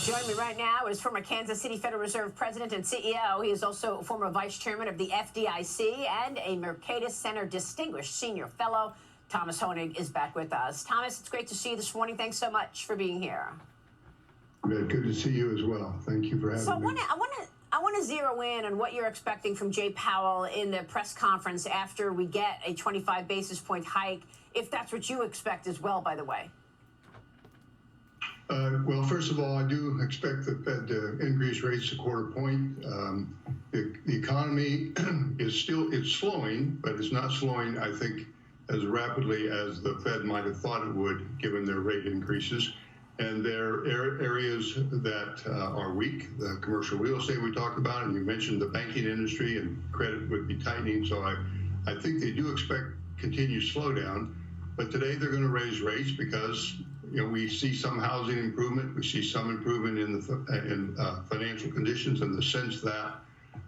Joining me right now is former Kansas City Federal Reserve President and CEO. He is also former Vice Chairman of the FDIC and a Mercatus Center Distinguished Senior Fellow. Thomas Hoenig is back with us. Thomas, it's great to see you this morning. Thanks so much for being here. Good to see you as well. Thank you for having me. I want to zero in on what you're expecting from Jay Powell in the press conference after we get a 25 basis point hike, if that's what you expect as well, by the way. Well, first of all, I do expect the Fed to increase rates a quarter point. The economy it's slowing, but it's not slowing, I think, as rapidly as the Fed might have thought it would, given their rate increases. And there are areas that are weak. The commercial real estate we talked about, and you mentioned the banking industry, and credit would be tightening. So I think they do expect continued slowdown. But today they're going to raise rates because we see some housing improvement, we see some improvement in financial conditions, in the sense that,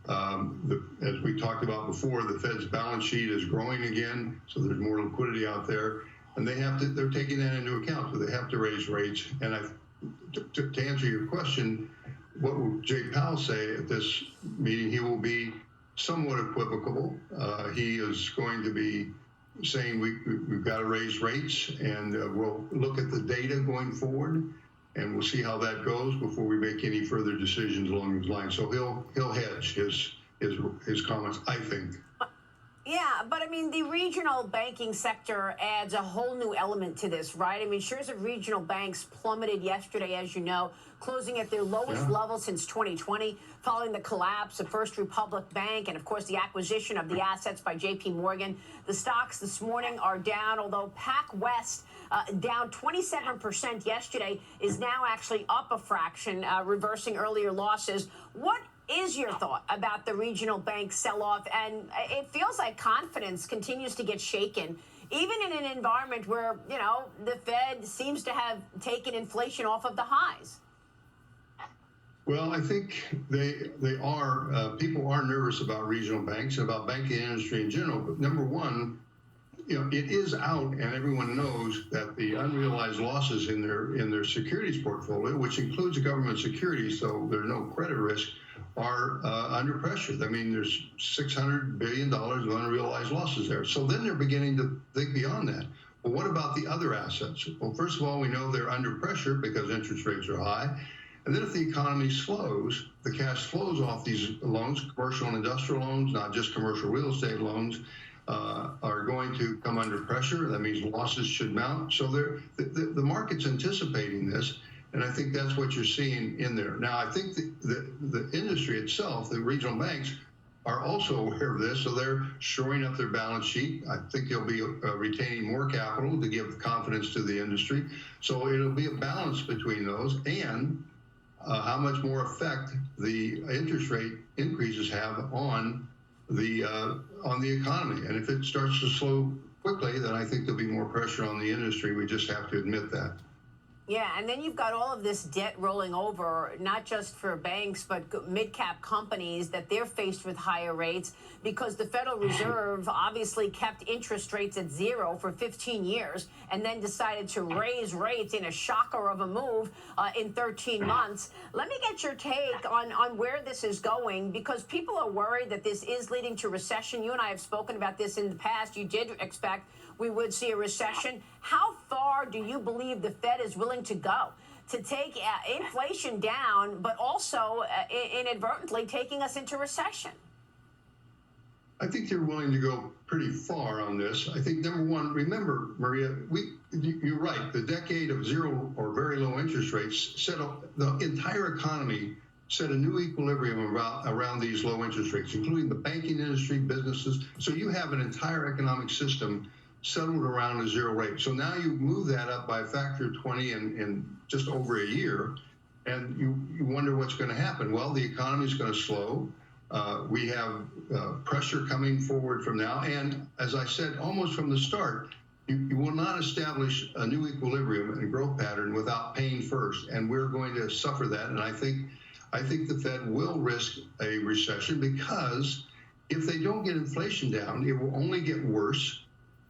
as we talked about before, the Fed's balance sheet is growing again, so there's more liquidity out there, and they're taking that into account, so they have to raise rates. And to answer your question, what will Jay Powell say at this meeting? He will be somewhat equivocal. He is going to be saying we've got to raise rates, and we'll look at the data going forward, and we'll see how that goes before we make any further decisions along those lines. So he'll hedge his comments, I think. Yeah, but I mean, the regional banking sector adds a whole new element to this, right? I mean, shares of regional banks plummeted yesterday, as you know, closing at their lowest level since 2020, following the collapse of First Republic Bank and, of course, the acquisition of the assets by J.P. Morgan. The stocks this morning are down, although PacWest, down 27% yesterday, is now actually up a fraction, reversing earlier losses. What is your thought about the regional bank sell-off? And it feels like confidence continues to get shaken, even in an environment where, the Fed seems to have taken inflation off of the highs. Well, I think they are. People are nervous about regional banks and about banking industry in general. But number one, it is out, and everyone knows that the unrealized losses in their securities portfolio, which includes government securities, so there's no credit risk, are under pressure. I mean, there's $600 billion of unrealized losses there. So then they're beginning to think beyond that. Well, what about the other assets? Well, first of all, we know they're under pressure because interest rates are high. And then if the economy slows, the cash flows off these loans, commercial and industrial loans, not just commercial real estate loans, are going to come under pressure. That means losses should mount. So the market's anticipating this, and I think that's what you're seeing in there. Now, I think the industry itself, the regional banks, are also aware of this, so they're shoring up their balance sheet. I think they'll be retaining more capital to give confidence to the industry. So it'll be a balance between those and how much more effect the interest rate increases have on the economy. And if it starts to slow quickly, then I think there'll be more pressure on the industry. We just have to admit that. Yeah, and then you've got all of this debt rolling over, not just for banks, but mid-cap companies, that they're faced with higher rates because the Federal Reserve obviously kept interest rates at zero for 15 years and then decided to raise rates in a shocker of a move in 13 months. Let me get your take on where this is going, because people are worried that this is leading to recession. You and I have spoken about this in the past. You did expect we would see a recession. How far do you believe the Fed is willing to go to take inflation down, but also inadvertently taking us into recession? I think they're willing to go pretty far on this. I think, number one, remember, Maria, you're right. The decade of zero or very low interest rates set up the entire economy, set a new equilibrium around these low interest rates, including the banking industry, businesses. So you have an entire economic system settled around a zero rate. So now you move that up by a factor of 20 in just over a year, and you wonder what's going to happen. Well, the economy is going to slow. We have pressure coming forward from now. And as I said, almost from the start, you will not establish a new equilibrium and growth pattern without paying first. And we're going to suffer that. And I think the Fed will risk a recession, because if they don't get inflation down, it will only get worse.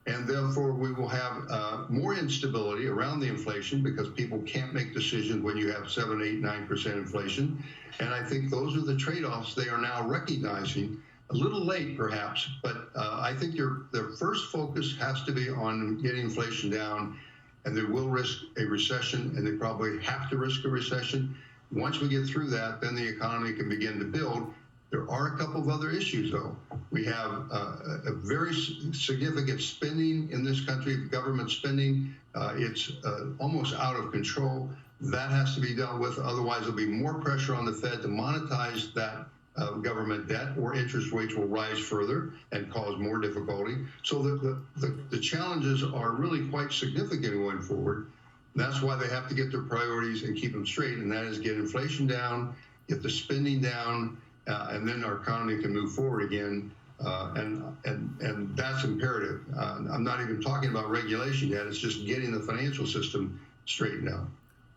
And therefore, we will have more instability around the inflation because people can't make decisions when you have 7, 8, 9% inflation. And I think those are the trade-offs they are now recognizing. A little late, perhaps, but I think their first focus has to be on getting inflation down, and they will risk a recession, and they probably have to risk a recession. Once we get through that, then the economy can begin to build. There are a couple of other issues, though. We have a very significant spending in this country, government spending. It's almost out of control. That has to be dealt with. Otherwise, there'll be more pressure on the Fed to monetize that government debt, or interest rates will rise further and cause more difficulty. So the challenges are really quite significant going forward. That's why they have to get their priorities and keep them straight, and that is get inflation down, get the spending down, and then our economy can move forward again. And that's imperative. I'm not even talking about regulation yet. It's just getting the financial system straightened out.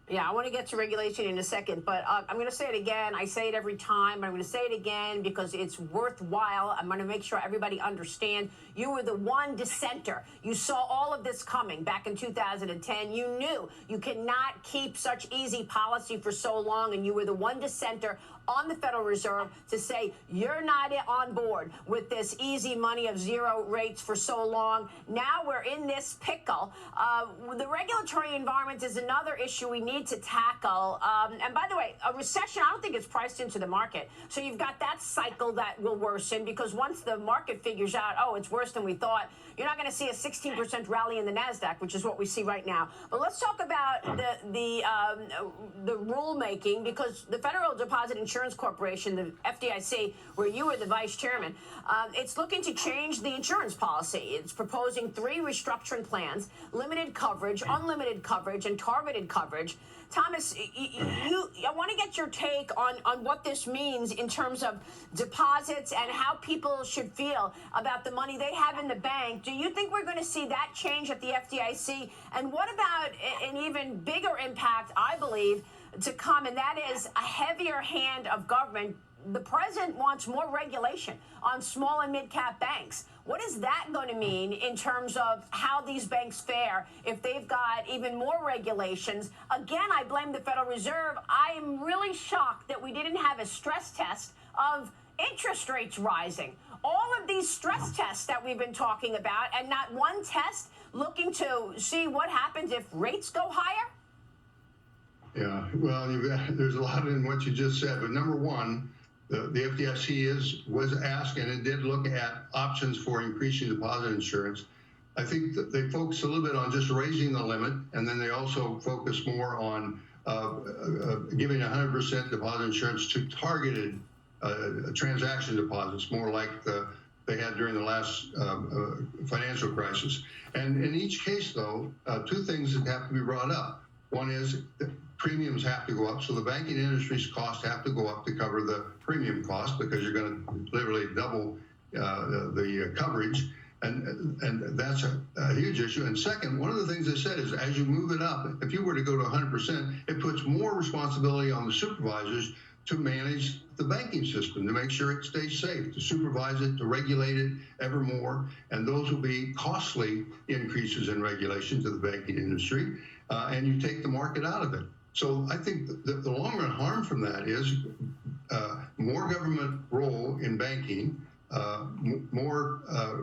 Yeah, I want to get to regulation in a second, but I'm going to say it again. I say it every time, but I'm going to say it again because it's worthwhile. I'm going to make sure everybody understands. You were the one dissenter. You saw all of this coming back in 2010. You knew you cannot keep such easy policy for so long, and you were the one dissenter on the Federal Reserve to say you're not on board with this easy money of zero rates for so long. Now we're in this pickle. The regulatory environment is another issue we need to tackle. And by the way, a recession, I don't think it's priced into the market. So you've got that cycle that will worsen, because once the market figures out, oh, it's worse than we thought, you're not going to see a 16% rally in the NASDAQ, which is what we see right now. But let's talk about the rulemaking, because the Federal Deposit Insurance Corporation, the FDIC, where you were the vice chairman, it's looking to change the insurance policy. It's proposing 3 restructuring plans: limited coverage, unlimited coverage, and targeted coverage. Thomas, I want to get your take on what this means in terms of deposits and how people should feel about the money they have in the bank. Do you think we're going to see that change at the FDIC? And what about an even bigger impact, I believe, to come, and that is a heavier hand of government? The president wants more regulation on small and mid-cap banks. What is that going to mean in terms of how these banks fare if they've got even more regulations? Again, I blame the Federal Reserve. I am really shocked that we didn't have a stress test of interest rates rising. All of these stress tests that we've been talking about, and not one test looking to see what happens if rates go higher? Yeah, well, there's a lot in what you just said, but number one, the FDIC was asked, and it did look at options for increasing deposit insurance. I think that they focus a little bit on just raising the limit, and then they also focus more on giving 100% deposit insurance to targeted transaction deposits, more like they had during the last financial crisis. And in each case, though, 2 things that have to be brought up. One is premiums have to go up, so the banking industry's costs have to go up to cover the premium cost, because you're going to literally double the coverage, and that's a huge issue. And second, one of the things they said is, as you move it up, if you were to go to 100%, it puts more responsibility on the supervisors to manage the banking system, to make sure it stays safe, to supervise it, to regulate it ever more, and those will be costly increases in regulation to the banking industry, and you take the market out of it. So I think the long-run harm from that is more government role in banking, more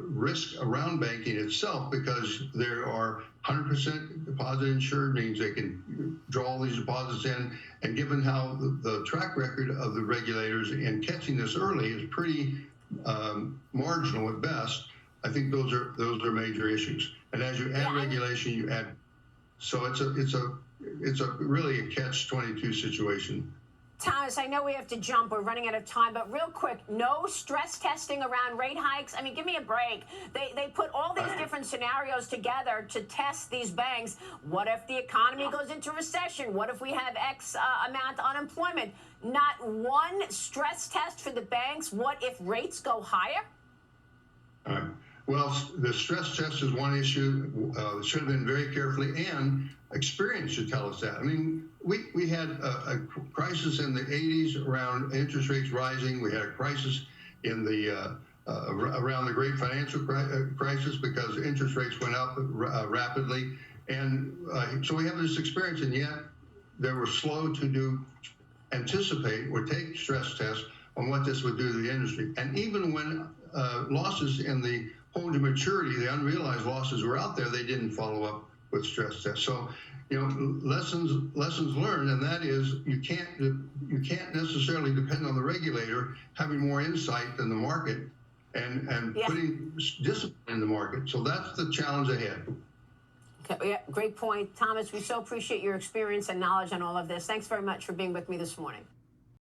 risk around banking itself, because there are 100% deposit insured, means they can draw all these deposits in. And given how the track record of the regulators in catching this early is pretty marginal at best, I think those are major issues. And as you add regulation, you add, so it's really a catch-22 situation. Thomas, I know we have to jump. We're running out of time, but real quick, no stress testing around rate hikes? I mean, give me a break. They put all these different scenarios together to test these banks. What if the economy goes into recession? What if we have X amount of unemployment? Not one stress test for the banks. What if rates go higher? Well, the stress test is one issue. Should have been very carefully, and experience should tell us that. I mean, we had a crisis in the 80s around interest rates rising. We had a crisis in the around the great financial crisis because interest rates went up rapidly. And so we have this experience, and yet they were slow to anticipate or take stress tests on what this would do to the industry. And even when losses in the hold to maturity, the unrealized losses were out there, they didn't follow up with stress tests. So, lessons learned, and that is you can't necessarily depend on the regulator having more insight than the market and putting discipline in the market. So that's the challenge ahead. Okay, yeah, great point. Thomas, we so appreciate your experience and knowledge on all of this. Thanks very much for being with me this morning.